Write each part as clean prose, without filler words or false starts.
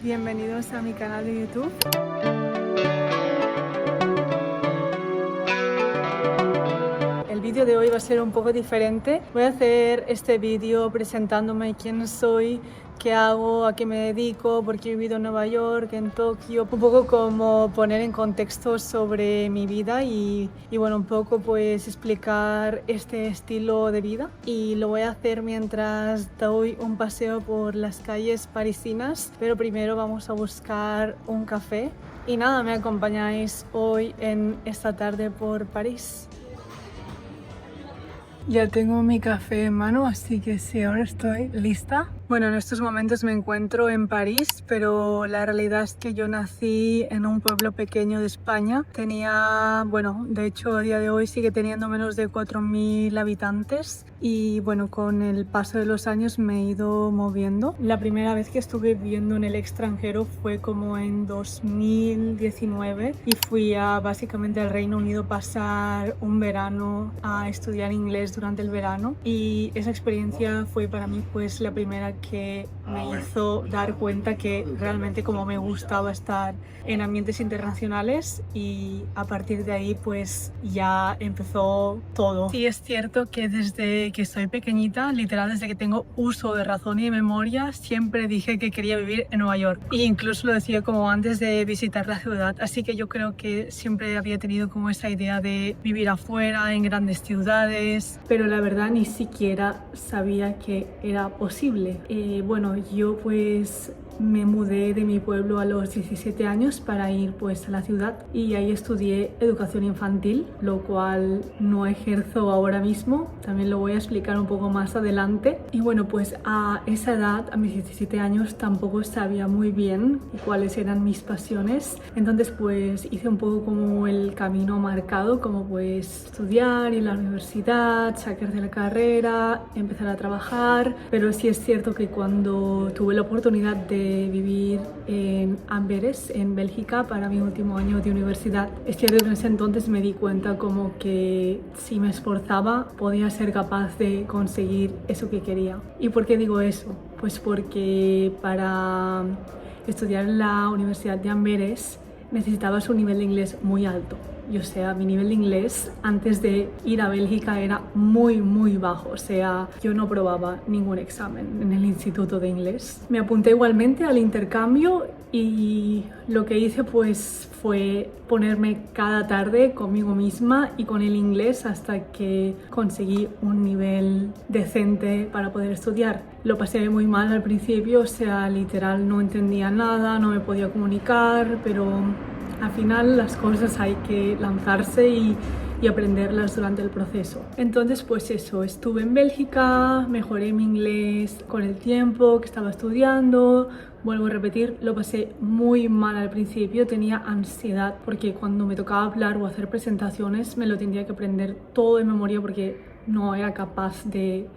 Bienvenidos a mi canal de YouTube. El vídeo de hoy va a ser un poco diferente. Voy a hacer este vídeo presentándome quién soy, qué hago, a qué me dedico, por qué he vivido en Nueva York, en Tokio, un poco como poner en contexto sobre mi vida y bueno, un poco pues explicar este estilo de vida, y lo voy a hacer mientras doy un paseo por las calles parisinas, pero primero vamos a buscar un café y nada, me acompañáis hoy en esta tarde por París. Ya tengo mi café en mano, así que sí, ahora estoy lista. Bueno, en estos momentos me encuentro en París, pero la realidad es que yo nací en un pueblo pequeño de España. Tenía, bueno, de hecho a día de hoy sigue teniendo menos de 4.000 habitantes y bueno, con el paso de los años me he ido moviendo. La primera vez que estuve viviendo en el extranjero fue como en 2019 y fui básicamente al Reino Unido a pasar un verano a estudiar inglés durante el verano, y esa experiencia fue para mí pues la primera que me hizo dar cuenta que realmente como me gustaba estar en ambientes internacionales, y a partir de ahí pues ya empezó todo. Sí, es cierto que desde que soy pequeñita, literal desde que tengo uso de razón y de memoria, siempre dije que quería vivir en Nueva York, e incluso lo decía como antes de visitar la ciudad, así que yo creo que siempre había tenido como esa idea de vivir afuera, en grandes ciudades, pero la verdad ni siquiera sabía que era posible. Bueno, yo pues me mudé de mi pueblo a los 17 años para ir pues a la ciudad, y ahí estudié educación infantil, lo cual no ejerzo ahora mismo, también lo voy a explicar un poco más adelante. Y bueno, pues a esa edad, a mis 17 años, tampoco sabía muy bien cuáles eran mis pasiones, entonces pues hice un poco como el camino marcado, como pues estudiar, ir a la universidad, sacar de la carrera, empezar a trabajar, pero sí es cierto que cuando tuve la oportunidad de vivir en Amberes, en Bélgica, para mi último año de universidad, es cierto que en ese entonces me di cuenta como que si me esforzaba podía ser capaz de conseguir eso que quería. ¿Y por qué digo eso? Pues porque para estudiar en la Universidad de Amberes necesitabas un nivel de inglés muy alto. Y o sea, mi nivel de inglés antes de ir a Bélgica era muy bajo, o sea, yo no probaba ningún examen en el instituto de inglés. Me apunté igualmente al intercambio y lo que hice pues fue ponerme cada tarde conmigo misma y con el inglés hasta que conseguí un nivel decente para poder estudiar. Lo pasé muy mal al principio, o sea, literal no entendía nada, no me podía comunicar, pero al final las cosas hay que lanzarse y aprenderlas durante el proceso. Entonces pues eso, estuve en Bélgica, mejoré mi inglés con el tiempo que estaba estudiando. Vuelvo a repetir, lo pasé muy mal al principio, tenía ansiedad porque cuando me tocaba hablar o hacer presentaciones me lo tendría que aprender todo de memoria porque no era capaz de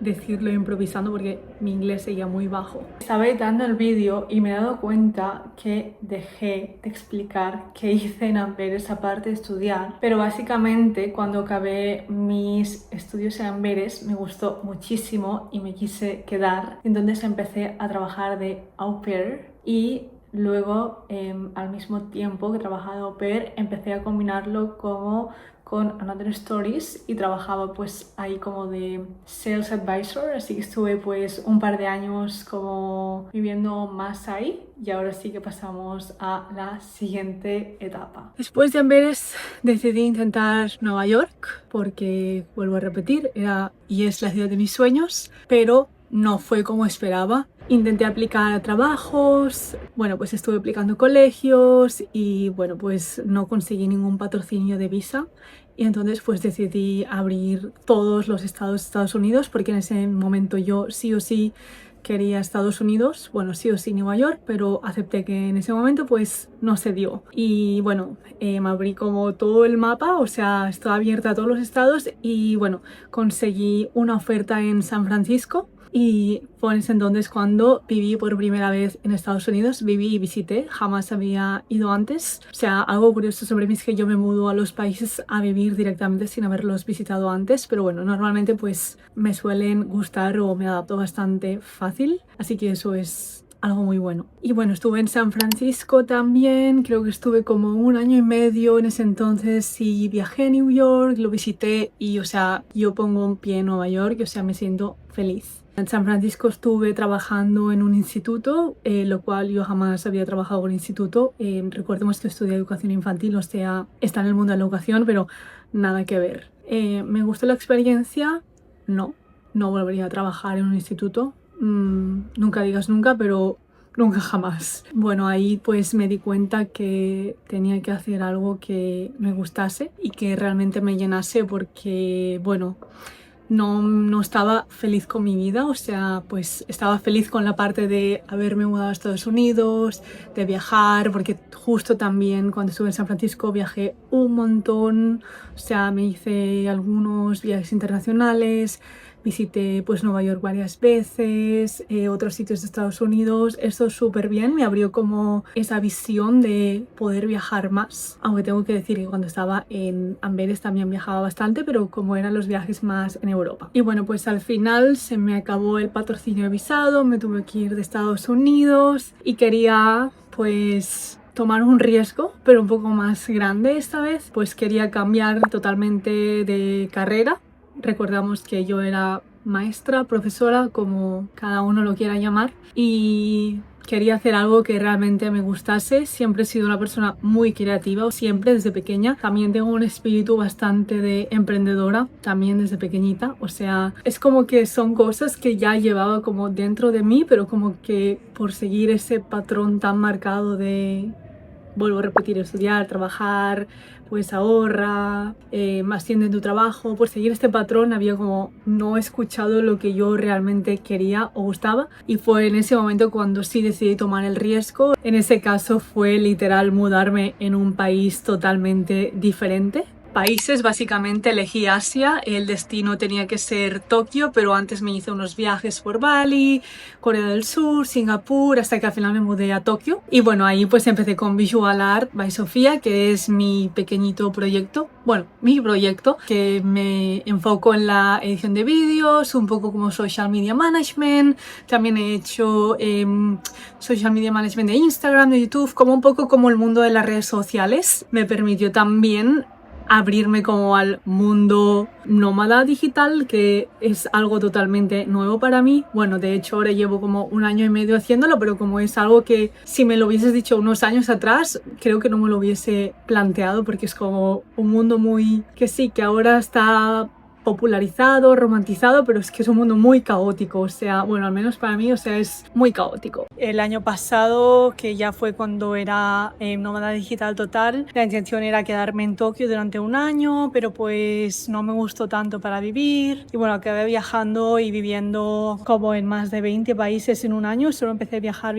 decirlo improvisando porque mi inglés seguía muy bajo. Estaba editando el vídeo y me he dado cuenta que dejé de explicar qué hice en Amberes aparte de estudiar, pero básicamente cuando acabé mis estudios en Amberes me gustó muchísimo y me quise quedar, entonces empecé a trabajar de au pair y luego al mismo tiempo que trabajaba de au pair empecé a combinarlo como con Another Stories y trabajaba pues ahí como de Sales Advisor, así que estuve pues un par de años como viviendo más ahí, y ahora sí que pasamos a la siguiente etapa. Después de Amberes decidí intentar Nueva York porque, vuelvo a repetir, era y es la ciudad de mis sueños, pero no fue como esperaba. Intenté aplicar a trabajos, bueno, pues estuve aplicando colegios y bueno, pues no conseguí ningún patrocinio de visa, y entonces pues decidí abrir todos los estados de Estados Unidos porque en ese momento yo sí o sí quería Estados Unidos, bueno, sí o sí Nueva York, pero acepté que en ese momento pues no se dio. Y bueno, me abrí como todo el mapa, o sea, estaba abierta a todos los estados y bueno, conseguí una oferta en San Francisco. Y fue en ese entonces cuando viví por primera vez en Estados Unidos, viví y visité, jamás había ido antes. O sea, algo curioso sobre mí es que yo me mudo a los países a vivir directamente sin haberlos visitado antes, pero bueno, normalmente pues me suelen gustar o me adapto bastante fácil, así que eso es algo muy bueno. Y bueno, estuve en San Francisco también, creo que estuve como 1 año y medio en ese entonces y viajé a New York, lo visité y o sea, yo pongo un pie en Nueva York y o sea, me siento feliz. En San Francisco estuve trabajando en un instituto, lo cual yo jamás había trabajado en instituto. Recordemos que estudié educación infantil, o sea, está en el mundo de la educación, pero nada que ver. ¿Me gustó la experiencia? No, no volvería a trabajar en un instituto. Nunca digas nunca, pero nunca jamás. Bueno, ahí pues me di cuenta que tenía que hacer algo que me gustase y que realmente me llenase porque, bueno, no estaba feliz con mi vida, o sea, pues estaba feliz con la parte de haberme mudado a Estados Unidos, de viajar, porque justo también cuando estuve en San Francisco viajé un montón, o sea, me hice algunos viajes internacionales, visité pues Nueva York varias veces, otros sitios de Estados Unidos, esto súper bien, me abrió como esa visión de poder viajar más, aunque tengo que decir que cuando estaba en Amberes también viajaba bastante, pero como eran los viajes más en Europa. Y bueno, pues al final se me acabó el patrocinio de visado, me tuve que ir de Estados Unidos y quería pues tomar un riesgo, pero un poco más grande esta vez, pues quería cambiar totalmente de carrera. Recordamos que yo era maestra, profesora, como cada uno lo quiera llamar, y quería hacer algo que realmente me gustase. Siempre he sido una persona muy creativa, siempre desde pequeña. También tengo un espíritu bastante de emprendedora, también desde pequeñita. O sea, es como que son cosas que ya llevaba como dentro de mí, pero como que por seguir ese patrón tan marcado de, vuelvo a repetir, estudiar, trabajar, pues ahorra, asciende en tu trabajo. Por seguir este patrón había como no escuchado lo que yo realmente quería o gustaba, y fue en ese momento cuando sí decidí tomar el riesgo. En ese caso fue literal mudarme en un país totalmente diferente. Países, básicamente elegí Asia, el destino tenía que ser Tokio, pero antes me hice unos viajes por Bali, Corea del Sur, Singapur, hasta que al final me mudé a Tokio. Y bueno, ahí pues empecé con Visual Art by Sofía, que es mi pequeñito proyecto, bueno, mi proyecto, que me enfoco en la edición de vídeos, un poco como social media management, también he hecho social media management de Instagram, de YouTube, como un poco como el mundo de las redes sociales. Me permitió también abrirme como al mundo nómada digital, que es algo totalmente nuevo para mí. Bueno, de hecho ahora llevo como 1 año y medio haciéndolo, pero como es algo que si me lo hubieses dicho unos años atrás, creo que no me lo hubiese planteado, porque es como un mundo muy, que sí, que ahora está popularizado, romantizado, pero es que es un mundo muy caótico, o sea, bueno, al menos para mí, o sea, es muy caótico. El año pasado, que ya fue cuando era nómada digital total, la intención era quedarme en Tokio durante 1 año, pero pues no me gustó tanto para vivir, y bueno, acabé viajando y viviendo como en más de 20 países en 1 año. Solo empecé a viajar,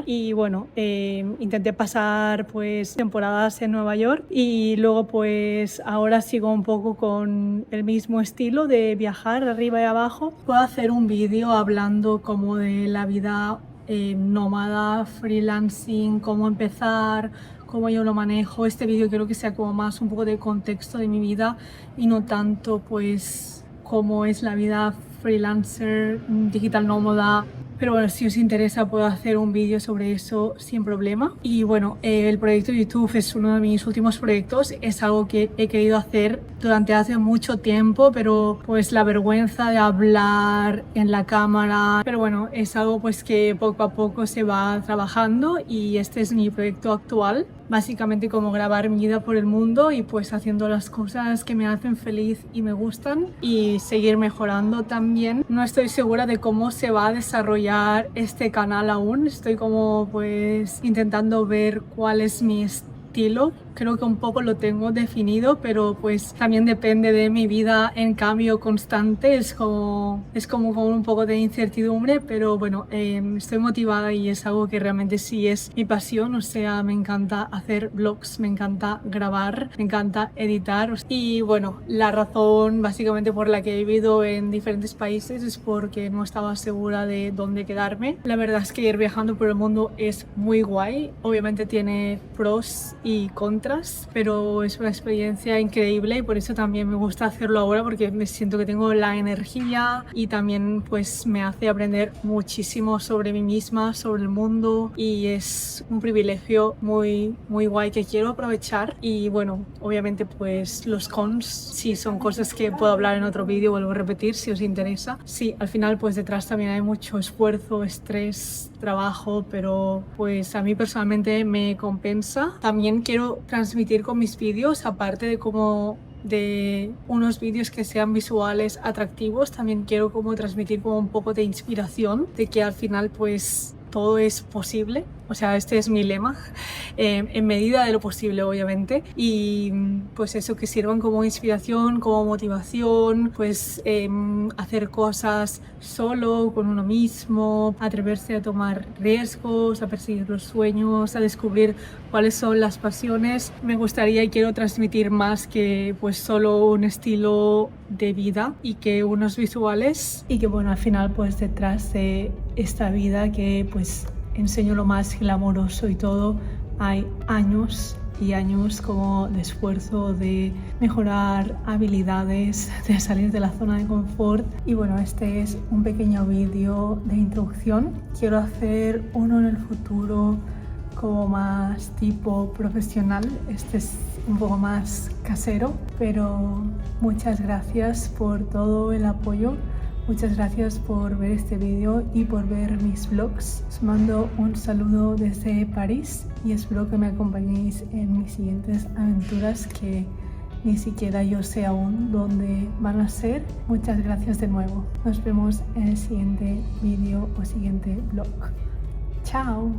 y bueno, intenté pasar pues temporadas en Nueva York, y luego pues ahora sigo un poco con el mismo estilo de viajar de arriba y abajo. Puedo hacer un vídeo hablando como de la vida nómada, freelancing, cómo empezar, cómo yo lo manejo. Este vídeo quiero que sea como más un poco de contexto de mi vida y no tanto pues cómo es la vida freelancer, digital nómada. Pero bueno, si os interesa puedo hacer un vídeo sobre eso sin problema. Y bueno, el proyecto de YouTube es uno de mis últimos proyectos. Es algo que he querido hacer durante hace mucho tiempo, pero pues la vergüenza de hablar en la cámara. Pero bueno, es algo pues que poco a poco se va trabajando, y este es mi proyecto actual. Básicamente como grabar mi vida por el mundo y pues haciendo las cosas que me hacen feliz y me gustan, y seguir mejorando también. No estoy segura de cómo se va a desarrollar este canal aún. Estoy como pues intentando ver cuál es mi estilo. Creo que un poco lo tengo definido, pero pues también depende de mi vida en cambio constante. Es como con un poco de incertidumbre, pero bueno, estoy motivada y es algo que realmente sí es mi pasión. O sea, me encanta hacer vlogs, me encanta grabar, me encanta editar. Y bueno, la razón básicamente por la que he vivido en diferentes países es porque no estaba segura de dónde quedarme. La verdad es que ir viajando por el mundo es muy guay. Obviamente tiene pros y contras, pero es una experiencia increíble y por eso también me gusta hacerlo ahora, porque me siento que tengo la energía y también pues me hace aprender muchísimo sobre mí misma, sobre el mundo, y es un privilegio muy guay que quiero aprovechar. Y bueno, obviamente pues los cons sí son cosas que puedo hablar en otro vídeo, vuelvo a repetir si os interesa. Sí, al final pues detrás también hay mucho esfuerzo, estrés, trabajo, pero pues a mí personalmente me compensa. También quiero transmitir con mis vídeos, aparte de unos vídeos que sean visuales atractivos, también quiero como transmitir como un poco de inspiración, de que al final pues todo es posible. O sea, este es mi lema, en medida de lo posible, obviamente. Y pues eso, que sirvan como inspiración, como motivación, pues hacer cosas solo, con uno mismo, atreverse a tomar riesgos, a perseguir los sueños, a descubrir cuáles son las pasiones. Me gustaría y quiero transmitir más que pues solo un estilo de vida y que unos visuales, y que bueno, al final pues detrás de esta vida que pues enseño lo más glamoroso y todo, hay años y años como de esfuerzo, de mejorar habilidades, de salir de la zona de confort. Y bueno, este es un pequeño vídeo de introducción. Quiero hacer uno en el futuro como más tipo profesional. Este es un poco más casero, pero muchas gracias por todo el apoyo. Muchas gracias por ver este vídeo y por ver mis vlogs. Os mando un saludo desde París y espero que me acompañéis en mis siguientes aventuras, que ni siquiera yo sé aún dónde van a ser. Muchas gracias de nuevo. Nos vemos en el siguiente vídeo o siguiente vlog. ¡Chao!